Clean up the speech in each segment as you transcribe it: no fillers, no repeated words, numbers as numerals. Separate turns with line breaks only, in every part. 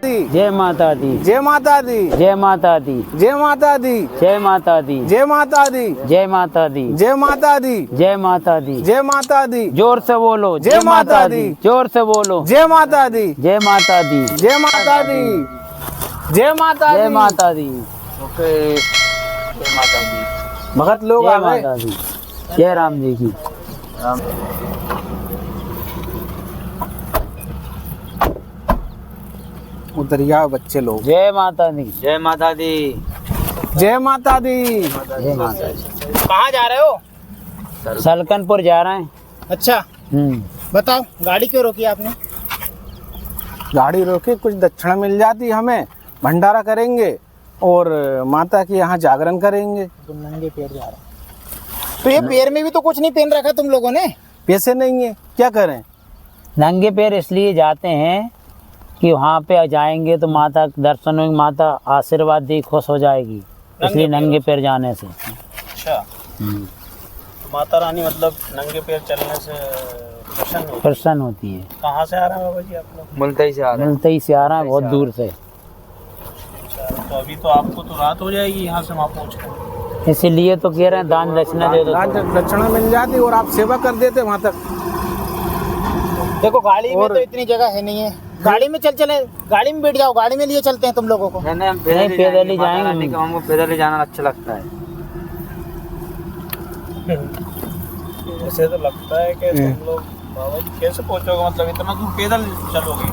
दी,
जय माता दी,
जय माता दी,
जय माता दी,
जय माता दी,
जय माता दी,
जय माता दी,
जय माता दी,
जय माता दी,
जय माता दी,
जय माता दी,
जोर से बोलो
जय माता दी,
जोर से बोलो
जय माता दी,
जय माता दी,
जय माता दी, जय माता
जय
दी,
माता दी।
ओके, जय माता दी।
भगत लोग
जय
आ गए।
माता दी, जय राम जी की।
राम
उधर आओ बच्चे लोग।
जय माता दी,
जय माता दी।
जय माता दी।
जय माता दी।
कहाँ जा रहे हो?
सलकनपुर जा रहे हैं।
अच्छा बताओ गाड़ी क्यों रोकी आपने? गाड़ी रोके कुछ दक्षिणा मिल जाती हमें, भंडारा करेंगे और माता के यहाँ जागरण करेंगे। तुम नंगे पैर जा रहे तो ये पैर में भी तो कुछ नहीं पहन रखा तुम लोगों ने। पैसे नहीं है क्या करें?
नंगे पैर इसलिए जाते हैं कि वहाँ पे जाएंगे तो माता के दर्शन होंगे, माता आशीर्वाद दी खुश हो जाएगी, इसलिए नंगे पैर जाने से।
अच्छा माता रानी मतलब नंगे पैर चलने से
प्रसन्न होती है।
कहाँ से आ रहे हैं बाबा जी आप लोग?
मुल्ताई से आ रहे हैं।
मुल्ताई से आ रहा है, बहुत दूर से।
तो अभी तो आपको तो रात हो जाएगी यहाँ से वहाँ पहुँच कर।
इसीलिए तो कह रहे हैं दान दक्षिणा दे दो।
दक्षिणा मिल जाती और आप सेवा कर देते वहाँ तक। देखो गाड़ी में तो इतनी जगह है नहीं है, गाड़ी में चले, गाड़ी में बैठ जाओ, गाड़ी में लिए चलते हैं तुम लोगों को।
नहीं, हम
नहीं, पैदल ही
माता
जाएंगे।
रानी का हमको पैदल ही जाना अच्छा लगता है।
ऐसे तो लगता है कि तुम लोग बाबा जी कैसे पहुँचोगे, मतलब इतना दूर पैदल चलोगे?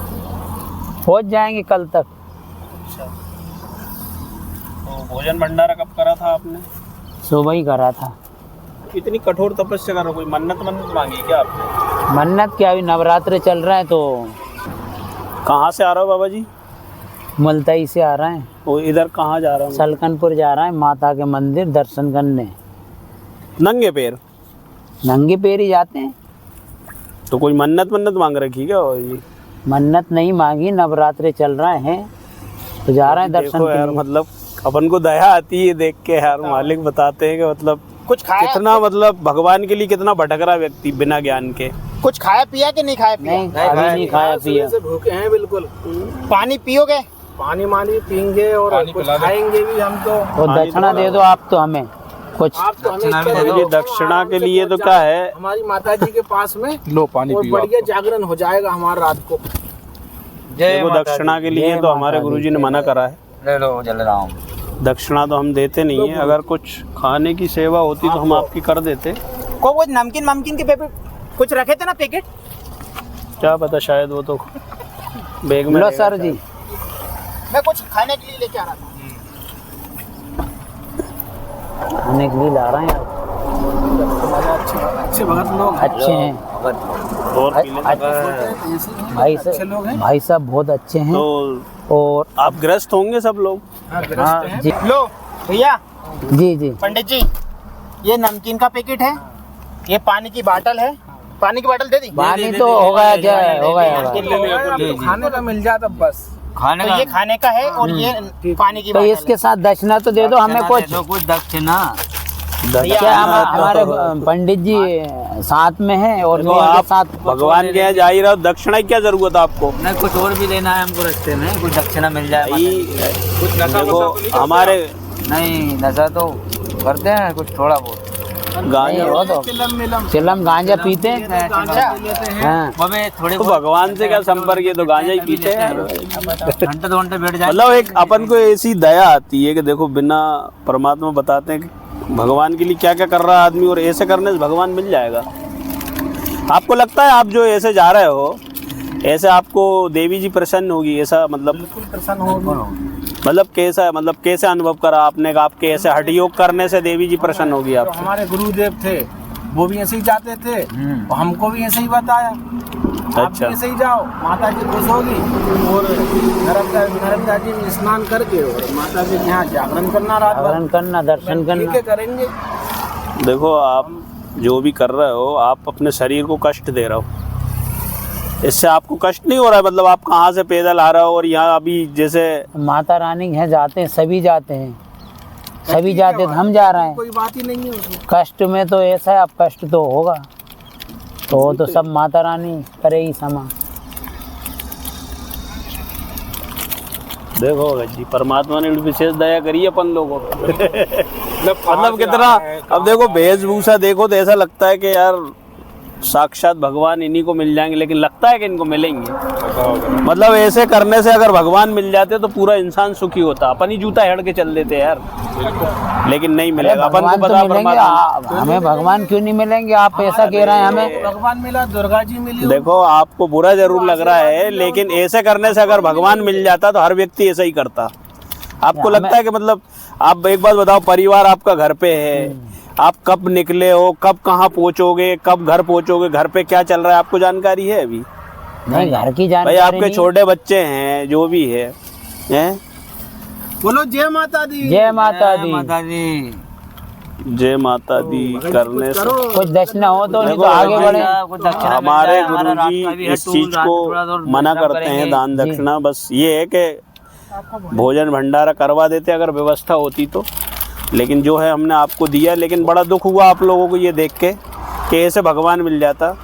पहुँच जाएंगे कल तक।
अच्छा तो भोजन भंडारा कब करा था आपने?
सुबह ही करा था।
इतनी कठोर तपस्या करो, कोई मन्नत मांगी क्या आपने?
मन्नत क्या, अभी नवरात्र चल रहे हैं तो।
कहाँ से आ रहे हो बाबा जी?
मुल्ताई से आ रहे हैं।
वो इधर कहाँ जा रहे हो?
सलकनपुर जा रहे हैं, माता के मंदिर दर्शन करने।
नंगे पैर?
नंगे पैर ही जाते हैं।
तो कोई मन्नत मांग रखी क्या बाबा जी?
मन्नत नहीं मांगी, नवरात्रे चल रहे हैं तो जा रहे हैं दर्शन
देखो
के
यार,
लिए।
मतलब अपन को दया आती है देख के यार। मालिक बताते हैं कि मतलब
कुछ खाया
कितना, मतलब भगवान के लिए कितना भटक रहा व्यक्ति बिना ज्ञान के।
कुछ खाया पिया कि नहीं खाया पिया?
नहीं, अभी नहीं खाया पिया।
भूखे हैं बिल्कुल।
पानी पियोगे?
पानी पियेंगे और कुछ खाएंगे भी हम तो।
तो दक्षिणा दे दो आप तो हमें कुछ।
आप तो हमें दक्षिणा के लिए तो क्या है, हमारी माता जी के पास में लो पानी और बढ़िया जागरण हो जाएगा हमारा रात को। देखो दक्षिणा के लिए तो हमारे गुरुजी ने मना करा है।
ले लो, जल रहा हूँ।
दक्षिणा तो हम देते नहीं है, अगर कुछ खाने की सेवा होती तो हम आपकी कर देते।
को वो नमकीन के पैकेट कुछ रखे थे ना पैकेट?
क्या पता, शायद वो तो बैग में
लो
रहेगा
सर जी,
मैं कुछ खाने के लिए लेके आ रहा था।
खाने के लिए ला रहे हैं।
अच्छे भगत लोग
अच्छे हैं
और पीने
भाई साहब बहुत अच्छे हैं।
तो
और
आप ग्रस्त होंगे सब लोग?
हाँ जी
लो भैया,
जी
पंडित जी, ये नमकीन का पैकेट है, ये पानी की बोतल है। पानी की बोतल दे दी?
पानी तो हो गया, क्या हो गया।
खाने का मिल जाता बस।
खाने
तो
का
ये खाने का है और ये पानी की
तो
बोतल
इसके साथ दक्षिणा तो दे दो हमें कुछ।
कुछ दक्षिणा।
क्या हमारे पंडित जी साथ में हैं और
तो
मैं उनके
आप
साथ।
भगवान के यहाँ जा ही रहो, दक्षिणा की क्या जरूरत है आपको?
नहीं, कुछ और भी लेना है हमको रास्ते में, कुछ दक्षिणा मिल जाए।
कुछ देखो हमारे
नहीं, नशा तो करते हैं कुछ थोड़ा बहुत।
गांजा
चिलम गांजा पीते हैं। हाँ,
हमें थोड़े
तो भगवान से क्या संपर्क है, तो गांजा ही पीते हैं।
घंटे 2 घंटे बैठ जाए।
मतलब एक अपन को ऐसी दया आती है कि देखो बिना परमात्मा बताते हैं कि भगवान के लिए क्या क्या कर रहा है आदमी, और ऐसे करने से भगवान मिल जाएगा। आपको लगता है आप जो ऐसे जा रहे हो, ऐसे आपको देवी जी प्रसन्न होगी? ऐसा मतलब प्रसन्न होगी? मतलब कैसा है, मतलब कैसे अनुभव करा आपने कि आपके ऐसे हठ योग करने से देवी जी प्रसन्न होगी आपसे?
हमारे गुरुदेव थे, वो भी ऐसे ही जाते थे और हमको भी ऐसे ही बताया। आप
अच्छा।
भी ऐसे ही जाओ, माता जी खुश होगी। और नर्मदा जी में स्नान करके और माता जी के यहाँ जागरण करना, रात भर
जागरण करना, दर्शन करना।
ठीक है, करेंगे।
देखो आप जो भी कर रहे हो, आप अपने शरीर को कष्ट दे रहे हो। इससे आपको कष्ट नहीं हो रहा है? मतलब आप कहाँ से पैदल आ रहे हो और यहाँ अभी जैसे
माता रानी है, जाते हैं, सभी जाते हैं, सभी जाते हैं, हम जा रहे हैं।
कोई बात ही नहीं है उसमें।
कष्ट में तो ऐसा है, अब कष्ट तो होगा, तो वो तो सब माता रानी करेगी समा।
देखो जी, परमात्मा ने विशेष दया करी है अपन लोगों को। मतलब कितना, अब देखो वेशभूषा देखो तो ऐसा लगता है कि यार साक्षात भगवान इन्हीं को मिल जाएंगे, लेकिन लगता है कि इनको मिलेंगे। मतलब ऐसे करने से अगर भगवान मिल जाते तो पूरा इंसान सुखी होता। अपन ही जूता हेड़ के चल देते यार, लेकिन नहीं मिलेगा। अपन को
भगवान तो
पता
मिलेंगे,
परमात्मा,
हमें भगवान क्यों नहीं मिलेंगे? आप ऐसा कह रहे हैं हमें।
भगवान मिला, दुर्गा जी मिली।
देखो आपको बुरा जरूर लग रहा है, लेकिन ऐसे करने से अगर भगवान मिल जाता तो हर व्यक्ति ऐसा ही करता। आपको लगता है कि मतलब, आप एक बात बताओ, परिवार आपका घर पे है, आप कब निकले हो, कब कहाँ पहुँचोगे, कब घर पहुँचोगे, घर पे क्या चल रहा है आपको जानकारी है अभी?
नहीं, घर की
भाई
जानकारी
आपके
नहीं।
छोटे बच्चे हैं, जो भी है, हैं?
बोलो जय माता दी।
जय माता दी।
माता जी
जय माता दी करने से
कुछ दक्षिणा हो तो नहीं
देखो,
तो आगे
अभी
बढ़े।
कुछ दक्षिणा मिल
हमारे
जाए, हमारा
गुरुजी
रास्ता भी है,
इस
टूल
चीज
थोड़ा
को
दूर
मना
मतलब
करते हैं,
करेंगे।
दान दक्षिणा। बस ये है कि भोजन भंडारा करवा देते अगर व्यवस्था होती तो, लेकिन जो है हमने आपको दिया। लेकिन बड़ा दुख हुआ आप लोगों को ये देख के कि ऐसे भगवान मिल जाता।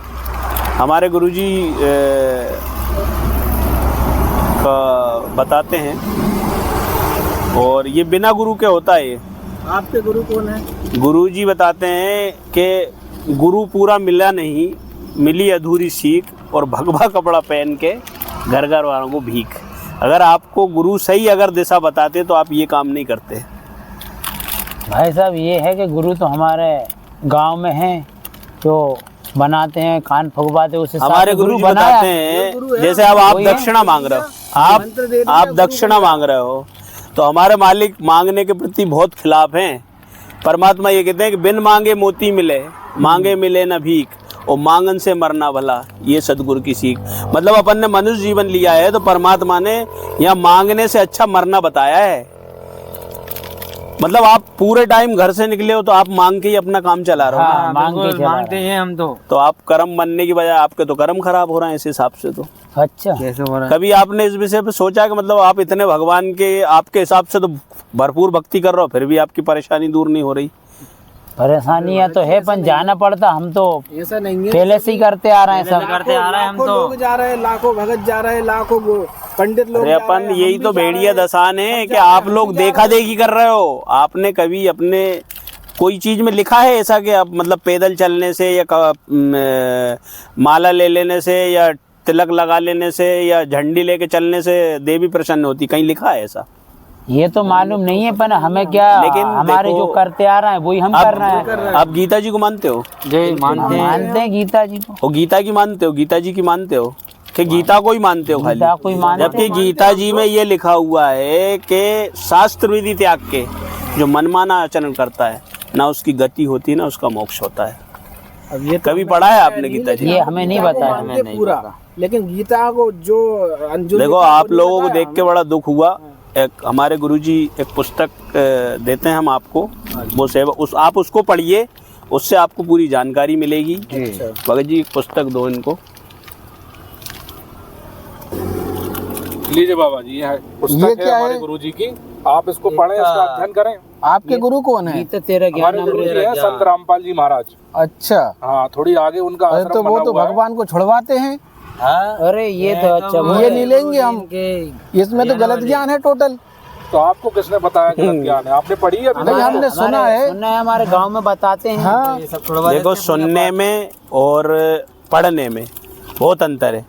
हमारे गुरुजी का बताते हैं, और ये बिना गुरु के होता है। ये
आपके गुरु कौन है?
गुरुजी बताते हैं कि गुरु पूरा मिला नहीं, मिली अधूरी सीख, और भगवा कपड़ा पहन के घर घर वालों को भीख। अगर आपको गुरु सही अगर दिशा बताते तो आप ये काम नहीं करते।
भाई साहब, ये है कि गुरु तो हमारे गांव में हैं, जो बनाते हैं, कान फुकवाते, उस हिसाब
हमारे
से
गुरु जी
बनाया।
बताते हैं, जैसे अब आप
वही है।
दक्षिणा मांग रहे हो, आप दक्षिणा मांग रहे हो, तो हमारे मालिक मांगने के प्रति बहुत खिलाफ हैं। परमात्मा ये कहते हैं कि बिन मांगे मोती मिले, मांगे मिले न भीख, और मांगन से मरना भला, ये सदगुरु की सीख। मतलब अपन ने मनुष्य जीवन लिया है तो परमात्मा ने यहाँ मांगने से अच्छा मरना बताया है। मतलब आप पूरे टाइम घर से निकले हो तो आप मांग के ही अपना काम चला रहे हो ना।
हाँ, मांग के
बिल्कुल,
चला
मांगते हैं हम तो
आप कर्म बनने की बजाय आपके तो कर्म खराब हो रहे हैं इस हिसाब से। तो
अच्छा,
कैसे हो रहा है?
कभी आपने इस विषय पे सोचा कि मतलब आप इतने भगवान के, आपके हिसाब से तो भरपूर भक्ति कर रहे हो, फिर भी आपकी परेशानी दूर नहीं हो रही?
परेशानियां तो है, पर जाना पड़ता। हम तो
ऐसा नहीं है,
पहले से ही करते आ रहे हैं सब।
करते आ रहे हैं हम
लाखों
तो।
लोग जा रहे हैं, लाखों भगत जा रहे हैं, लाखों पंडित लोग
अरे
जा रहे
अपन
हैं,
यही
हम
तो
भी जा रहे
भेड़िया
हैं।
दशान है कि आप लोग देखा देखी कर रहे हो। आपने कभी अपने कोई चीज में लिखा है ऐसा कि आप मतलब पैदल चलने से या माला ले लेने से या तिलक लगा लेने से या झंडी लेके चलने से देवी प्रसन्न होती? कहीं लिखा है ऐसा?
ये तो मालूम नहीं है, पर हमें क्या,
लेकिन
हमारे
देखो,
जो करते आ रहे हैं वही हम कर रहे हैं।
आप गीता जी को मानते हो?
जय मानते हैं।
मानते हैं गीता जी को।
और गीता की मानते हो? गीता जी की मानते हो कि गीता को ही मानते हो खाली?
गीता को ही मानते
जबकि गीता जी में ये लिखा हुआ है कि शास्त्र विधि त्याग के जो मनमाना आचरण करता है, ना उसकी गति होती ना उसका मोक्ष होता है।
अब ये
कभी पढ़ा है आपने गीता जी?
ये हमें नहीं बताया।
मानते पूरा, लेकिन गीता को जो अंजुम
देखो आप लोगों को देख के बड़ा दुख हुआ। एक हमारे गुरुजी एक पुस्तक देते हैं हम आपको, वो सेवा आप उसको पढ़िए, उससे आपको पूरी जानकारी मिलेगी। भगत जी एक पुस्तक दो इनको।
लीजिए बाबा जी, यह पुस्तक है हमारे गुरुजी की, आप इसको पढ़ें, इसका अध्ययन करें।
आपके गुरु कौन है?
गीता तेरा ज्ञान
हमारे गुरुजी हैं संत रामपाल जी महाराज।
अच्छा,
हाँ, थोड़ी आगे उनका
अरे
आश्रम
तो वो
बना
तो
हुआ है।
भगवान को छुड़वाते हैं।
अरे ये तो अच्छा,
ये नहीं लेंगे हम, इसमें तो गलत ज्ञान है टोटल।
तो आपको किसने बताया गलत ज्ञान है? आपने पढ़ी है अभी
नहीं,
तक?
हमने सुना है।
सुनना है, हमारे गांव में बताते हैं।
हाँ,
देखो सुनने में और पढ़ने में बहुत अंतर है।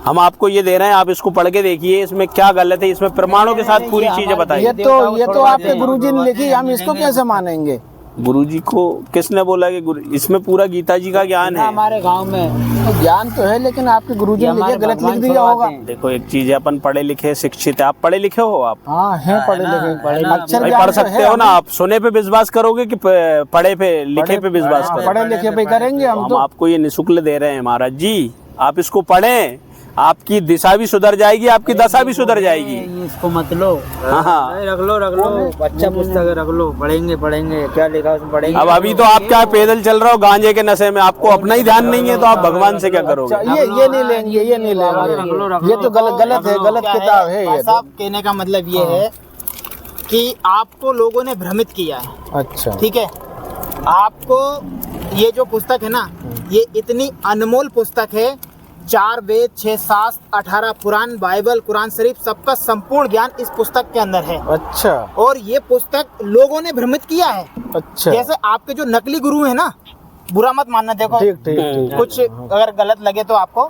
हम आपको ये दे रहे हैं, आप इसको पढ़ के देखिए इसमें क्या गलत है, इसमें प्रमाणों के साथ पूरी चीजें बताइए।
ये तो आपके गुरुजी ने लिखी, हम इसको कैसे मानेंगे?
गुरुजी को किसने बोला कि इसमें पूरा गीता जी का ज्ञान है?
हमारे गांव में
ज्ञान तो है, लेकिन आपके गुरुजी ने लिखे, गलत लिख दिया होगा।
देखो एक चीज है, अपन पढ़े लिखे शिक्षित है। आप पढ़े लिखे हो? आप
हाँ हैं, पढ़े लिखे, अक्षर
भाई
ज्ञान
पढ़
तो
सकते
है।
हो ना। आप सुने पे विश्वास करोगे कि पढ़े पे लिखे पे विश्वास करोगे?
पढ़े लिखे पे करेंगे हम
हम
तो।
आपको ये निःशुल्क दे रहे हैं महाराज जी, आप इसको पढ़ें, आपकी दिशा भी सुधर जाएगी, आपकी दशा भी सुधर जाएगी।
इसको मत लो।
हाँ,
रख लो अच्छा पुस्तक है, रख लो, पढ़ेंगे क्या लिखा उसमें पढ़ेंगे।
अब अभी तो आप क्या पैदल चल रहे हो गांजे के नशे में, आपको अपना ही ध्यान नहीं है तो आप भगवान से क्या करोगे?
ये नहीं लेंगे, ये नहीं लेंगे, ये तो गलत है, गलत किताब है ये तो।
साहब कहने का मतलब ये है कि आपको लोगों ने भ्रमित किया है।
अच्छा,
ठीक है, आपको ये जो पुस्तक है ना, ये इतनी अनमोल पुस्तक है 4 वेद, 6 शास्त्र, 18 पुराण, बाइबल, कुरान शरीफ, सबका संपूर्ण ज्ञान इस पुस्तक के अंदर है।
अच्छा
और ये पुस्तक लोगों ने भ्रमित किया है।
अच्छा
जैसे आपके जो नकली गुरु है ना, बुरा मत मानना, देखो
ठीक ठीक ठीक।
कुछ अगर गलत लगे तो आपको,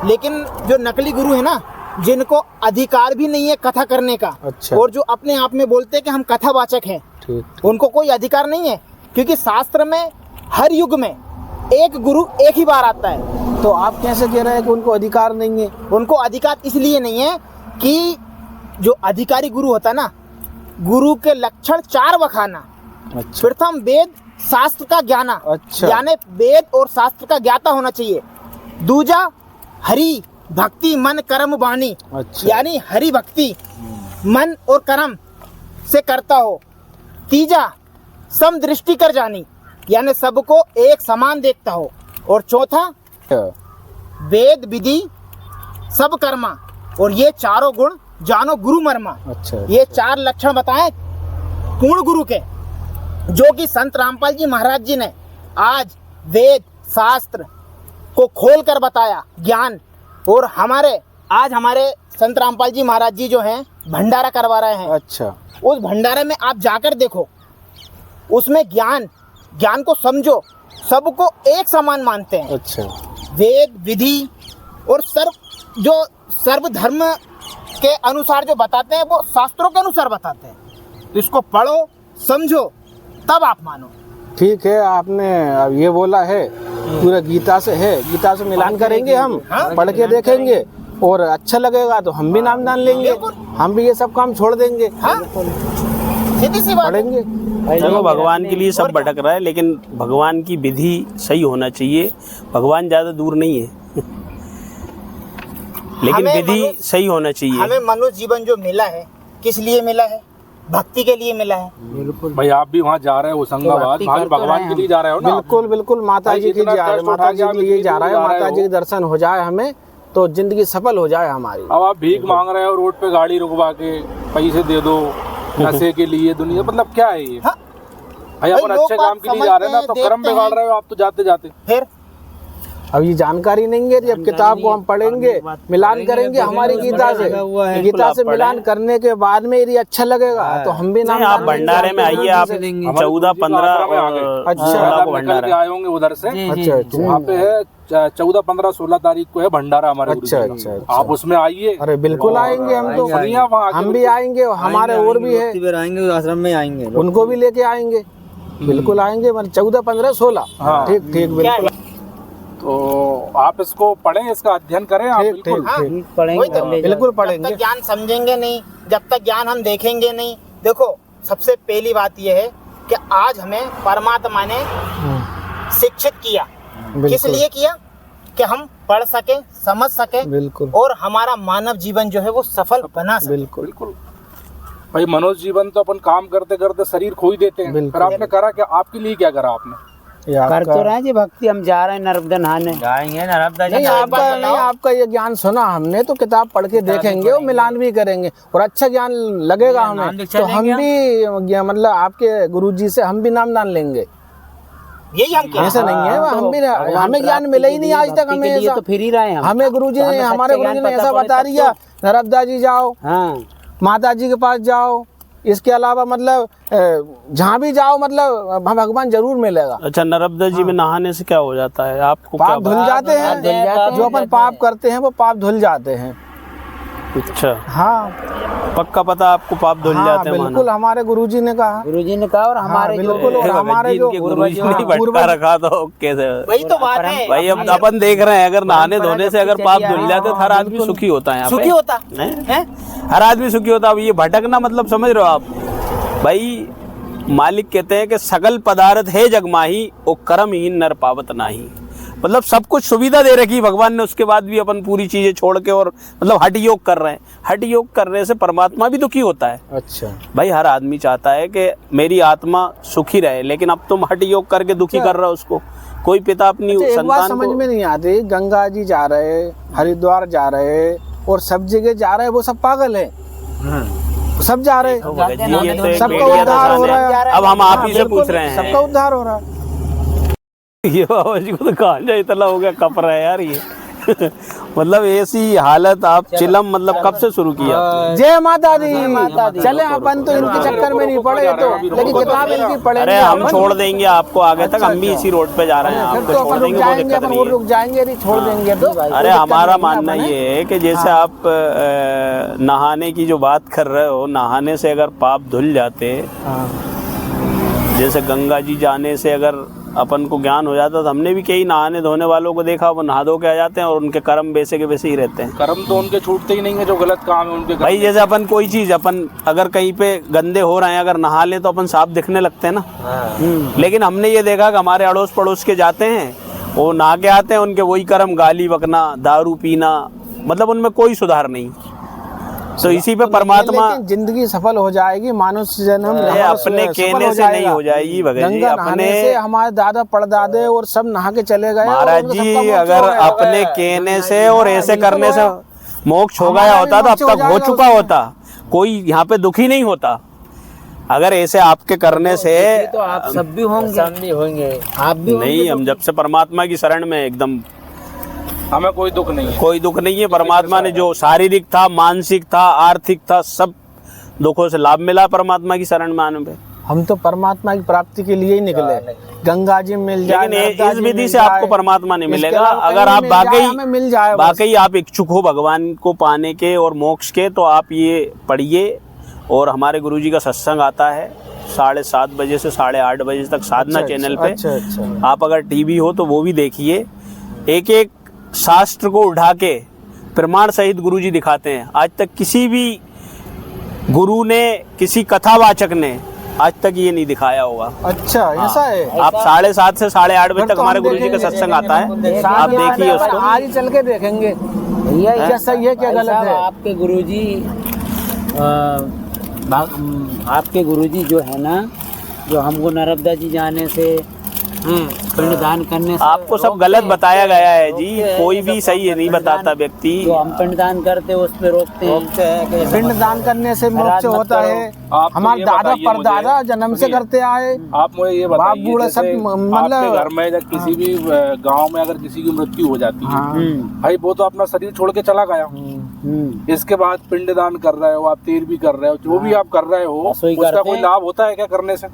लेकिन जो नकली गुरु है ना, जिनको अधिकार भी नहीं है कथा करने का,
अच्छा।
और जो अपने आप में बोलते हैं कि हम कथावाचक हैं,
ठीक
उनको कोई अधिकार नहीं है, क्योंकि शास्त्र में हर युग में एक गुरु एक ही बार आता है।
तो आप कैसे कह रहे हैं कि उनको अधिकार नहीं है?
उनको अधिकार इसलिए नहीं है कि जो अधिकारी गुरु होता है ना, गुरु के लक्षण 4 बखाना।
अच्छा
प्रथम वेद शास्त्र का ज्ञाना,
अच्छा।
यानी वेद और शास्त्र का ज्ञाता होना चाहिए। दूजा हरि भक्ति मन कर्म वाणी,
अच्छा।
यानी हरि भक्ति मन और कर्म से करता हो। तीजा सम दृष्टि कर जानी, यानी सबको एक समान देखता हो। और चौथा वेद विधि सब कर्मा, और ये चारों गुण जानो गुरु मर्मा।
अच्छा
ये 4 लक्षण बताएं पूर्ण गुरु के, जो कि संत रामपाल जी महाराज जी ने आज वेद शास्त्र को खोल कर बताया ज्ञान। और आज हमारे संत रामपाल जी महाराज जी जो हैं भंडारा करवा रहे हैं।
अच्छा
उस भंडारे में आप जाकर देखो, उसमें ज्ञान को समझो, सबको एक समान मानते हैं।
अच्छा
वेद विधि और सर्व धर्म के अनुसार जो बताते हैं वो शास्त्रों के अनुसार बताते हैं। तो इसको पढ़ो समझो तब आप मानो।
ठीक है, आपने अब ये बोला है पूरा गीता से है, गीता से मिलान करेंगे हम, पढ़ के देखेंगे और अच्छा लगेगा तो हम भी नामदान लेंगे, हम भी ये सब काम छोड़ देंगे,
सीधी सी बात है।
पढ़ेंगे।
देखो भगवान के लिए सब भटक रहा है, लेकिन भगवान की विधि सही होना चाहिए। भगवान ज्यादा दूर नहीं है लेकिन विधि सही होना चाहिए।
हमें मनुष्य जीवन जो मिला है किस लिए मिला है? भक्ति के लिए मिला है।
बिल्कुल
भाई आप भी वहाँ जा रहे हो होशंगाबाद, वहाँ भगवान के लिए जा रहे हो ना?
बिल्कुल बिल्कुल, माता जी की माता जी के लिए जा रहा है, माता जी के दर्शन हो जाए हमें तो जिंदगी सफल हो जाए हमारी।
अब आप भीख मांग रहे हो रोड पे, गाड़ी रुकवा के पैसे दे दो नशे के लिए, दुनिया मतलब क्या है ये? भाई अपन अच्छे काम के लिए जा रहे हैं ना, तो कर्म बिगाड़ रहे हो आप तो जाते जाते।
फिर
अब ये जानकारी नहीं है, जब किताब को हम पढ़ेंगे मिलान करेंगे हमारी गीता से मिलान करने के बाद में यदि अच्छा लगेगा तो हम भी नाम।
आप भंडारे में आइए, आप 14, 15
अच्छा
भंडारा आए होंगे उधर से।
अच्छा
वहाँ पे है 14, 15, 16 तारीख को है भंडारा हमारे
अच्छा
गुरुजी का।
अच्छा।
आप उसमें आइए।
अरे बिल्कुल आएंगे हम तो, हम भी आएंगे, हमारे और भी है,
आएंगे आश्रम में आएंगे,
उनको भी लेके आएंगे, बिल्कुल आएंगे। 14, 15, 16 ठीक ठीक बिल्कुल।
तो आप इसको पढ़ें, इसका अध्ययन करें आप। बिल्कुल
पढ़ेंगे,
बिल्कुल
जब
पढ़ेंगे।
तक ज्ञान समझेंगे नहीं, जब तक ज्ञान हम देखेंगे नहीं। देखो सबसे पहली बात यह है कि आज हमें परमात्मा ने शिक्षित किया। किस लिए किया? कि हम पढ़ सके, समझ सके,
बिल्कुल,
और हमारा मानव जीवन जो है वो सफल बना सके।
बिल्कुल
बिल्कुल। भाई मनुष्य जीवन तो अपन काम करते करते शरीर खो ही देते हैं।
बिल्कुल।
पर आपने करा क्या? आपके लिए क्या करा आपने?
कर तो रहे हैं जी भक्ति। हम जा रहे हैं नर्मदा नहाने,
जाएंगे नर्मदा जी।
नहीं आपका ये ज्ञान सुना हमने, तो किताब पढ़ के देखेंगे और मिलान भी करेंगे और अच्छा ज्ञान लगेगा हमें तो हम भी मतलब आपके गुरुजी से हम भी नामदान लेंगे।
यही हम क्या,
ऐसा नहीं है, हम भी हमें ज्ञान मिला ही नहीं आज तक हमें ऐसा।
तो फिर ही रहे हैं
हमें गुरुजी ने, हमारे गुरुजी ने ऐसा बता दिया, नर्मदा जी जाओ,
हाँ,
माता जी के पास जाओ, इसके अलावा मतलब जहाँ भी जाओ मतलब भगवान जरूर मिलेगा।
अच्छा, नर्मदा जी में नहाने से क्या हो जाता है? आपको क्या
पाप धुल जाते हैं, जो अपन पाप करते हैं वो पाप धुल जाते हैं।
अच्छा,
हाँ
पक्का पता आपको पाप धुल
हाँ,
जाते हैं?
बिल्कुल हमारे गुरुजी ने कहा,
गुरुजी ने कहा। और हमारे
बिल्कुल, और हमारे जो
गुरुजी ने भटका रखा तो कैसे?
वही तो बात है
भाई अब अपन देख रहे हैं, अगर नहाने धोने से अगर पाप धुल जाते तो हर आदमी सुखी होता है। यहाँ
सुखी
पे
होता
हैं? हर आदमी सुखी होता। अब ये भटकना मतलब समझ रहे हो आप? भाई मालिक कहते हैं कि सकल पदार्थ है जगमाही, ओ कर्महीन नर पावत नाही। मतलब सब कुछ सुविधा दे रखी भगवान ने, उसके बाद भी अपन पूरी चीजें छोड़ के और मतलब हठ योग कर रहे हैं। हठ योग करने से परमात्मा भी दुखी होता है।
अच्छा
भाई हर आदमी चाहता है कि मेरी आत्मा सुखी रहे, लेकिन अब तुम हठ योग करके दुखी कर रहे हो उसको। कोई पिता अपनी
एक बात
संतान
समझ
को
में नहीं आती, गंगा जी जा रहे, हरिद्वार जा रहे और सब जगह जा रहे, वो सब पागल है, सब जा रहे, सबका उद्धार हो रहा है।
अब हम आप ही से पूछ रहे हैं,
सबका उद्धार हो रहा है।
ये बाबा जी को तो कहा जाए इतना हो गया, कप रहा है यार ये। मतलब ऐसी हालत आप चिलम मतलब कब से शुरू किया?
जय माता दी। चले अपन तो इनके चक्कर में नहीं पड़े तो, लेकिन किताब इनकी पढ़ेंगे।
अरे हम छोड़ देंगे आपको आगे तक, हम भी इसी रोड पे जा रहे हैं,
फिर
आपको
तो
छोड़
अपन रुक
देंगे, वो
जाएंगे,
दिक्कत
अपन
नहीं
और
है।
रुक जाएंगे, नहीं छोड़ देंगे तो।
अरे हमारा मानना ये है कि जैसे आप नहाने की जो बात कर रहे हो, नहाने से अगर पाप धुल जाते, जैसे गंगा जी जाने से अगर अपन को ज्ञान हो जाता, तो हमने भी कई नहाने धोने वालों को देखा, वो नहा धो के आ जाते हैं और उनके कर्म वैसे के वैसे ही रहते हैं।
कर्म तो उनके छूटते ही नहीं है, जो गलत काम है उनके।
भाई जैसे अपन कोई चीज़ अपन अगर कहीं पे गंदे हो रहे हैं, अगर नहा ले तो अपन साफ दिखने लगते हैं ना। लेकिन हमने ये देखा कि हमारे अड़ोस पड़ोस के जाते हैं, वो नहा के आते हैं, उनके वही कर्म, गाली बकना, दारू पीना, मतलब उनमें कोई सुधार नहीं। तो इसी पे परमात्मा,
लेकिन जिंदगी सफल हो जाएगी, मानुष्य जन्म
अपने कहने से नहीं हो जाएगी भगत जी।
गंगा नहाने से हमारे दादा परदादे और सब नहा के चले गए
महाराज जी। अगर अपने कहने से और ऐसे करने से मोक्ष हो गया होता तो अब तक हो चुका होता, कोई यहाँ पे दुखी नहीं होता। अगर ऐसे आपके करने से
तो आप सब भी होंगे, आप भी
नहीं, हम जब से परमात्मा की शरण में एकदम,
हमें कोई दुख नहीं है,
कोई दुख नहीं है। परमात्मा ने जो शारीरिक था, मानसिक था, आर्थिक था, सब दुखों से लाभ मिला परमात्मा की शरण में आने पे।
हम तो परमात्मा की प्राप्ति के लिए ही निकले। गंगा जी मिल जाए,
लेकिन इस विधि से आपको परमात्मा नहीं मिलेगा। अगर आप वाकई आप इच्छुक हो भगवान को पाने के और मोक्ष के, तो आप ये पढ़िए। और हमारे गुरुजी का सत्संग आता है 7:30 बजे से 8:30 बजे तक साधना चैनल पे। आप अगर टीवी हो तो वो भी देखिए। एक एक शास्त्र को उठा के प्रमाण सहित गुरुजी दिखाते हैं। आज तक किसी भी गुरु ने, किसी कथावाचक ने आज तक ये नहीं दिखाया होगा।
अच्छा, ऐसा है।
आप 7:30 से 8:30 बजे तक हमारे गुरुजी का सत्संग आता है, आप देखिए उसको।
आज ही चल के देखेंगे भैया क्या सही है क्या गलत है।
आपके गुरुजी जो है ना, जो हमको नर्मदा जी जाने से, पिंडदान करने से,
आपको सब गलत बताया गया है जी। कोई भी सही नहीं बताता व्यक्ति।
जो हम पिंडदान करते हैं उस पे रोकते हैं।
पिंडदान करने से मोक्ष होता है। हमारे दादा परदादा जन्म से करते आए।
आप मुझे ये
बाप बूढ़े सब
मतलब घर में जब किसी भी गांव में अगर किसी की मृत्यु हो जाती है, भाई वो तो अपना शरीर छोड़ के चला गया, इसके बाद पिंडदान कर रहे हो, आप तीर भी कर रहे हो, जो भी आप कर रहे हो, उसका कोई लाभ होता है क्या करने से?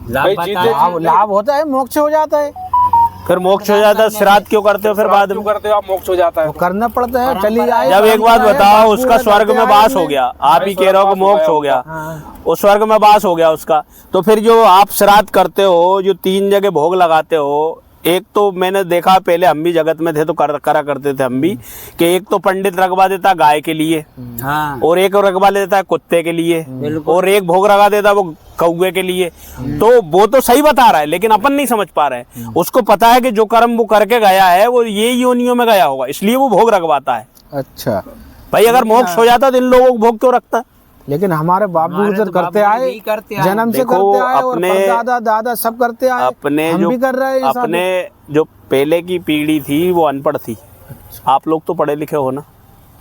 लाभ होता है, मोक्ष हो जाता है।
फिर मोक्ष हो जाता है, श्राद्ध क्यों करते हो? फिर बाद में
करते हो आप, मोक्ष हो जाता है,
करना पड़ता है। चली जाए।
जब एक बात बताओ, उसका स्वर्ग में वास हो गया, आप ही कह रहे हो कि मोक्ष हो गया, उस स्वर्ग में वास हो गया उसका, तो फिर जो आप श्राद्ध करते हो, जो 3 जगह भोग लगाते हो, एक तो मैंने देखा, पहले हम भी जगत में थे तो करा करते थे हम भी, कि एक तो पंडित रखवा देता गाय के लिए, और एक रखवा देता है कुत्ते के लिए, और एक भोग रखवा देता वो कौवे के लिए। तो वो तो सही बता रहा है, लेकिन अपन नहीं समझ पा रहे हैं। उसको पता है कि जो कर्म वो करके गया है वो ये योनियों में गया होगा, इसलिए वो भोग रखवाता है।
अच्छा
भाई, अगर मोक्ष हो जाता तो इन लोगों को भोग क्यों रखता?
लेकिन हमारे बाप बूढ़े करते आए, जन्म से करते आए, और दादा दादा सब करते आए।
अपने
हम
जो
भी कर रहे हैं।
अपने जो पहले की पीढ़ी थी वो अनपढ़ थी। आप लोग तो पढ़े लिखे हो ना?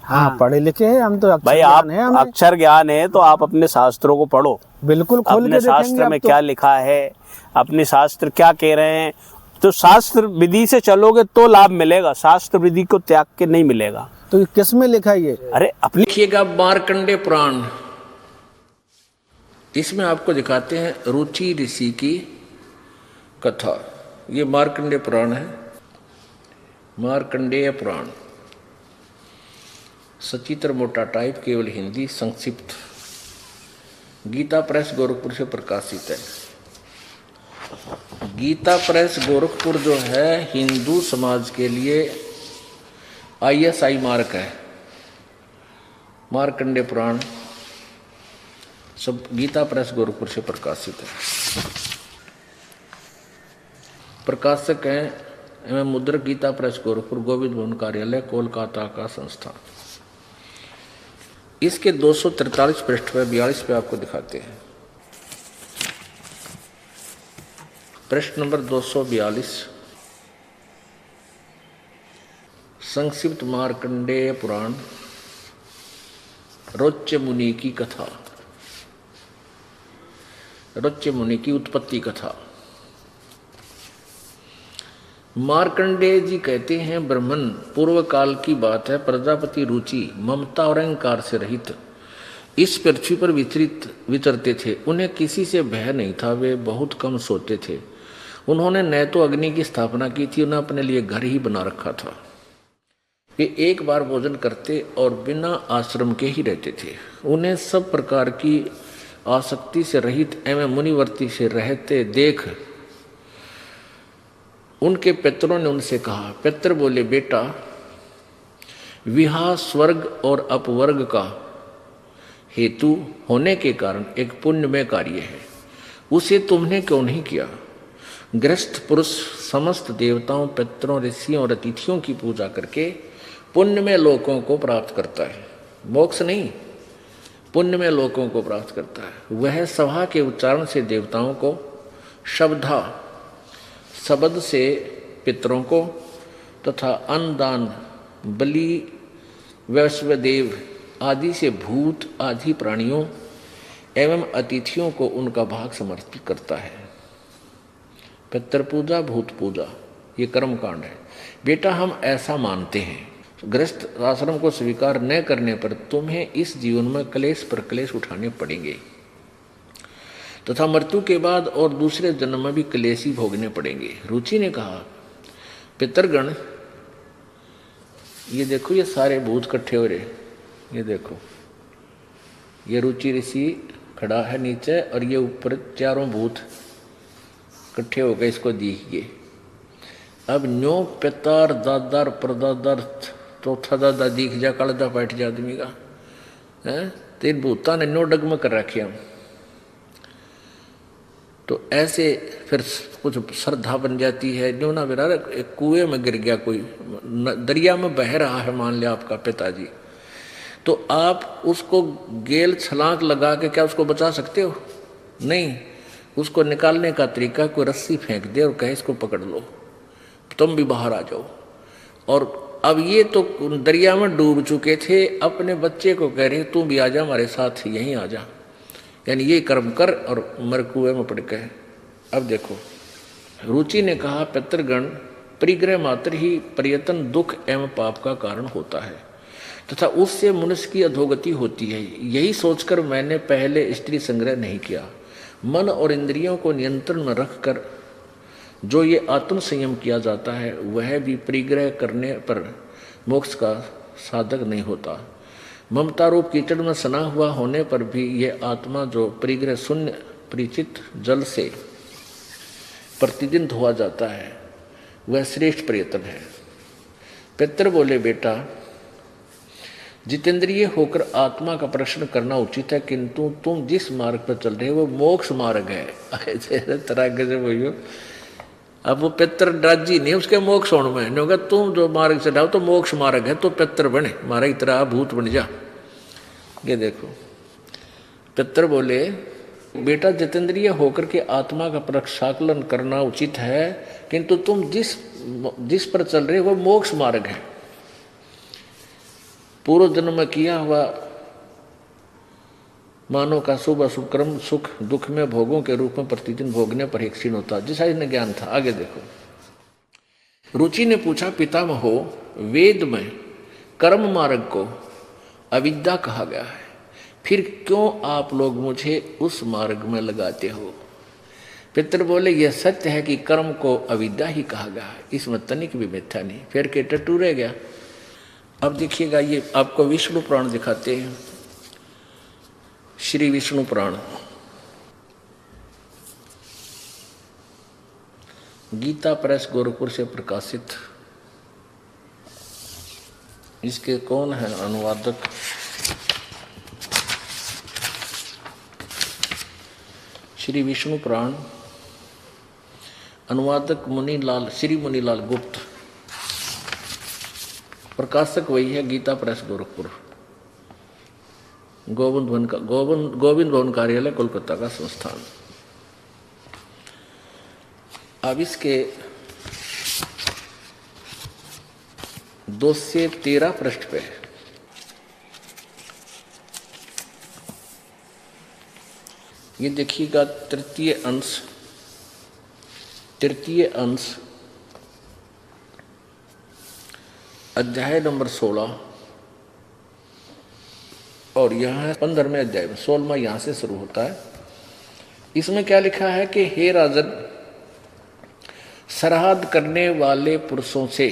हाँ, पढ़े लिखे हैं हम तो।
भाई आप अक्षर ज्ञान है तो आप अपने शास्त्रों को पढ़ो,
बिल्कुल खोल के
अपने शास्त्र में क्या लिखा है, अपने शास्त्र क्या कह रहे हैं। तो शास्त्र विधि से चलोगे तो लाभ मिलेगा, शास्त्र विधि को त्याग के नहीं मिलेगा।
तो किस में लिखा है ये?
अरे अपनी
लिखिएगा मार्कंडे पुराण, इसमें आपको दिखाते हैं रुचि ऋषि की कथा। ये मार्कंडेय पुराण है, मार्कंडेय पुराण, सचित्र मोटा टाइप, केवल हिंदी, संक्षिप्त, गीता प्रेस गोरखपुर से प्रकाशित है। गीता प्रेस गोरखपुर जो है हिंदू समाज के लिए ISI मार्क है। मार्कंडेय पुराण सब गीता प्रेस गोरखपुर से प्रकाशित है। प्रकाशक हैं एवं मुद्रक गीता प्रेस गोरखपुर, गोविंद भवन कार्यालय, कोलकाता का संस्थान। इसके 243 पृष्ठ पे 42 पे आपको दिखाते हैं। पृष्ठ नंबर 242, संक्षिप्त मार्कंडेय पुराण, रोच्य मुनि की कथा, रोच्य मुनि की उत्पत्ति कथा। मार्कंडेय जी कहते हैं, ब्रह्मन पूर्व काल की बात है, प्रजापति रुचि ममता और अहंकार से रहित इस पृथ्वी पर विचरते थे। उन्हें किसी से भय नहीं था, वे बहुत कम सोते थे। उन्होंने न तो अग्नि की स्थापना की थी, उन्हें अपने लिए घर ही बना रखा था। वे एक बार भोजन करते और बिना आश्रम के ही रहते थे। उन्हें सब प्रकार की आसक्ति से रहित एवं मुनिवर्ती से रहते देख उनके पितरों ने उनसे कहा। पितर बोले, बेटा, विवाह स्वर्ग और अपवर्ग का हेतु होने के कारण एक पुण्यमय कार्य है, उसे तुमने क्यों नहीं किया? गृहस्थ पुरुष समस्त देवताओं, पितरों, ऋषियों और अतिथियों की पूजा करके पुण्यमय लोकों को प्राप्त करता है। मोक्ष नहीं, पुण्यमय लोकों को प्राप्त करता है। वह सभा के उच्चारण से देवताओं को, शब्द से पितरों को तथा अन्नदान, बलि, वैश्वदेव आदि से भूत आदि प्राणियों एवं अतिथियों को उनका भाग समर्पित करता है। पितृ पूजा, भूत पूजा, ये कर्म कांड है। बेटा, हम ऐसा मानते हैं, गृहस्थ आश्रम को स्वीकार न करने पर तुम्हें इस जीवन में क्लेश पर क्लेश उठाने पड़ेंगे तथा मृत्यु के बाद और दूसरे जन्म में भी क्लेश ही भोगने पड़ेंगे। रुचि ने कहा, पितरगण, ये देखो, ये सारे भूत इकट्ठे हो रहे, ये देखो, ये रुचि ऋषि खड़ा है नीचे और ये ऊपर चारों भूत इकट्ठे हो गए, इसको देखिए। अब न्यो पितार दादार परदादार चौथा दादा दिख जा, कलदा बैठ जा आदमी का है, तीन भूता ने न्यो डगम कर रखे हम। तो ऐसे फिर कुछ श्रद्धा बन जाती है। न्यो ना बेरा, एक कुएं में गिर गया, कोई दरिया में बह रहा है, मान लिया आपका पिताजी, तो आप उसको गेल छलांग लगा के क्या उसको बचा सकते हो? नहीं। उसको निकालने का तरीका, कोई रस्सी फेंक दे और कहे इसको पकड़ लो, तुम भी बाहर आ जाओ। और अब ये तो दरिया में डूब चुके थे, अपने बच्चे को कह रहे तू भी आ जा हमारे साथ, यहीं आ जा, यानी ये कर्म कर, और मर कुएं में पड़ गए। अब देखो, रुचि ने कहा, पितृगण, परिग्रह मात्र ही प्रयत्न दुख एवं पाप का कारण होता है तथा उससे मनुष्य की अधोगति होती है। यही सोचकर मैंने पहले स्त्री संग्रह नहीं किया। मन और इंद्रियों को नियंत्रण में रखकर जो ये आत्म संयम किया जाता है, वह भी परिग्रह करने पर मोक्ष का साधक नहीं होता। ममता रूप कीचड़ में सना हुआ होने पर भी यह आत्मा जो परिग्रह शून्य परिचित जल से प्रतिदिन धोआ जाता है, वह श्रेष्ठ प्रयत्न है। पितर बोले, बेटा, जितेंद्रिय होकर आत्मा का प्रश्न करना उचित है, किंतु तुम जिस मार्ग पर चल रहे हो वो मोक्ष मार्ग है। तरह के भैया, अब वो पितर राजी नहीं उसके मोक्ष होने में, नहीं होगा तुम जो मार्ग से जाओ तो मोक्ष मार्ग है, तो पितर बने, मारा की तरह भूत बन जा। ये देखो, पितर बोले, बेटा, जितेंद्रिय होकर के आत्मा का प्रक्षाकलन करना उचित है, किंतु तुम जिस पर चल रहे हो वो मोक्ष मार्ग है। पूर्व जन्म में किया हुआ मानव का शुभ अशुभ कर्म सुख दुख में भोगों के रूप में प्रतिदिन भोगने पर ही क्षीण होता, जिसा इन्हें ज्ञान था। आगे देखो, रुचि ने पूछा, पितामहो, वेद में कर्म मार्ग को अविद्या कहा गया है, फिर क्यों आप लोग मुझे उस मार्ग में लगाते हो? पितर बोले, यह सत्य है कि कर्म को अविद्या ही कहा गया है, इसमें तनिक भी मिथ्या नहीं। फिर के टटू रह गया। अब देखिएगा, ये आपको विष्णु पुराण दिखाते हैं। श्री विष्णु पुराण, गीता प्रेस गोरखपुर से प्रकाशित। इसके कौन है अनुवादक? श्री विष्णु पुराण, अनुवादक मुनीलाल, श्री मुनीलाल गुप्त, प्रकाशक वही है, गीता प्रेस गोरखपुर, गोविंद भवन कार्यालय कोलकाता का संस्थान। अब इसके 213 पृष्ठ पे ये देखिएगा, तृतीय अंश अध्याय नंबर 16 और यहाँ है 15वें अध्याय में 16वां यहाँ से शुरू होता है। इसमें क्या लिखा है कि हे राजन, श्राद्ध करने वाले पुरुषों से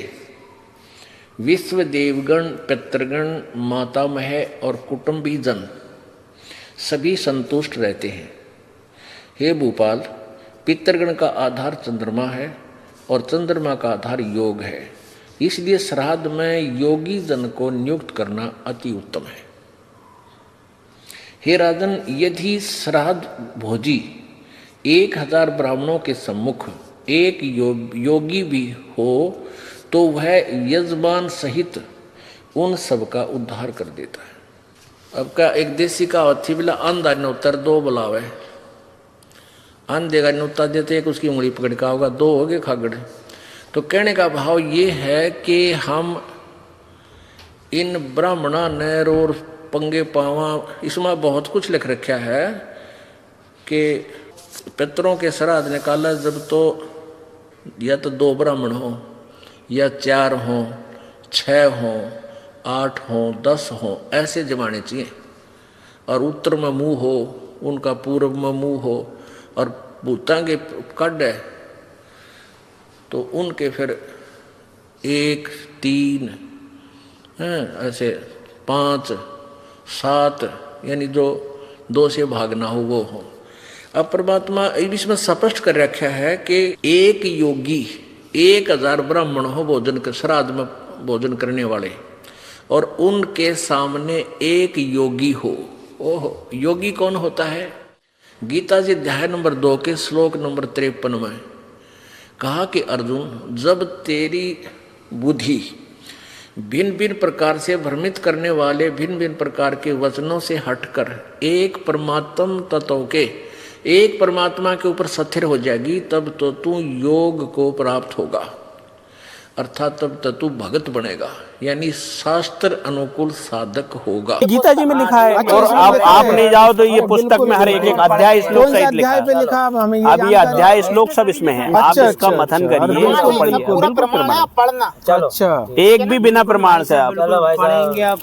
विश्व देवगण, पितृगण, मातामह और कुटुंबी जन सभी संतुष्ट रहते हैं। हे भूपाल, पितृगण का आधार चंद्रमा है और चंद्रमा का आधार योग है, इसलिए श्राद्ध में योगी जन को नियुक्त करना अति उत्तम है। हे राजन, यदि श्राद्ध भोजी 1000 ब्राह्मणों के सम्मुख एक योगी भी हो तो वह यजमान सहित उन सब का उद्धार कर देता है। अब क्या एक देसी का थी बिला अंधा नोतर दो बुलावे, अंधे का नोता देते एक उसकी उंगली पकड़ का होगा, 2 हो गए खागड़े। तो कहने का भाव ये है कि हम इन ब्राह्मणा नैर और पंगे पावा, इसमें बहुत कुछ लिख रखा है कि पितरों के श्राद्ध निकाला जब तो या तो 2 ब्राह्मण हो या 4 हो, 6 हो, 8 हो, 10 हो, ऐसे जमाने चाहिए। और उत्तर में मुँह हो, उनका पूर्व में मुँह हो, और भूतांगे कड है तो उनके फिर 1, 3 ऐसे 5, 7 यानी जो 2 से भागना हो वो हो। अब परमात्मा इसमें स्पष्ट कर रखा है कि एक योगी 1000 ब्राह्मण हो भोजन के श्राद्ध में भोजन करने वाले, और उनके सामने एक योगी हो। ओहो, योगी कौन होता है? गीता जी अध्याय नंबर 2 के श्लोक नंबर 53 में कहा कि अर्जुन, जब तेरी बुद्धि भिन्न भिन्न प्रकार से भ्रमित करने वाले भिन्न भिन्न प्रकार के वचनों से हटकर एक परमात्म तत्व के, एक परमात्मा के ऊपर स्थिर हो जाएगी, तब तो तू योग को प्राप्त होगा, अर्थात तब तो तू भगत बनेगा, यानी शास्त्र अनुकूल साधक होगा।
गीता जी में लिखा है। और आप नहीं जाओ तो ये पुस्तक में हर एक अध्याय श्लोक सहित लिखा है। अब ये अध्याय श्लोक सब इसमें है। आप इसका मथन करिए, इसको पढ़िए, बिल्कुल
पढ़ना।
अच्छा,
एक भी बिना प्रमाण से आप
पढ़ेंगे आप,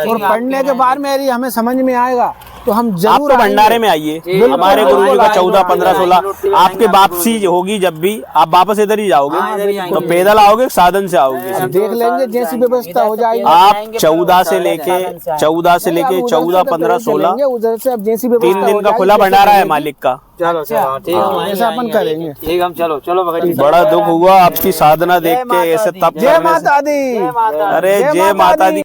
और पढ़ने के बाद में यदि हमें समझ में आएगा तो हम
आप
जरूर
तो भंडारे में आइए। हमारे गुरु जी का 14, 15, 16 आपके वापसी होगी, जब भी आप वापस इधर ही जाओगे तो पैदल आओगे, साधन से आओगे।
देख लेंगे जैसी व्यवस्था हो जाएगी।
आप 14 से लेके 14, 15, 16
उधर से अब जैसी
3 दिन का खुला भंडारा है मालिक का।
चलो चलो ठीक है,
ऐसा अपन करेंगे।
ठीक, हम चलो भगत जी।
बड़ा दुख हुआ आपकी साधना देख के, ऐसे तप
जय माता दी।
अरे जय माता दी।